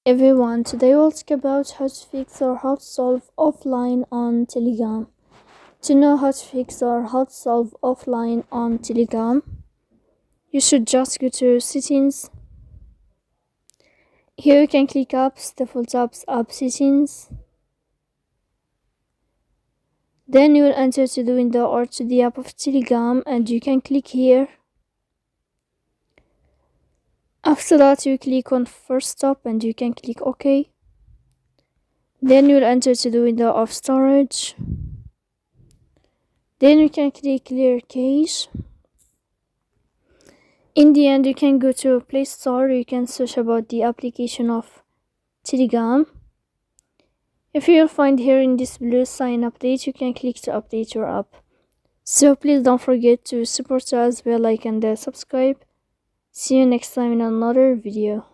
Everyone, today we'll talk about how to fix or how to solve offline on Telegram. To know how to fix or how to solve offline on Telegram, you should just go to settings. Here you can click apps, default apps, app settings. Then you will enter to the window or to the app of Telegram and you can click here. After that, you click on first stop and you can click OK. Then you will enter to the window of storage. Then you can click clear cache. In the end, you can go to Play Store. You can search about the application of Telegram. If you'll find here in this blue sign update, you can click to update your app. So please don't forget to support us, bell like and subscribe. See you next time in another video.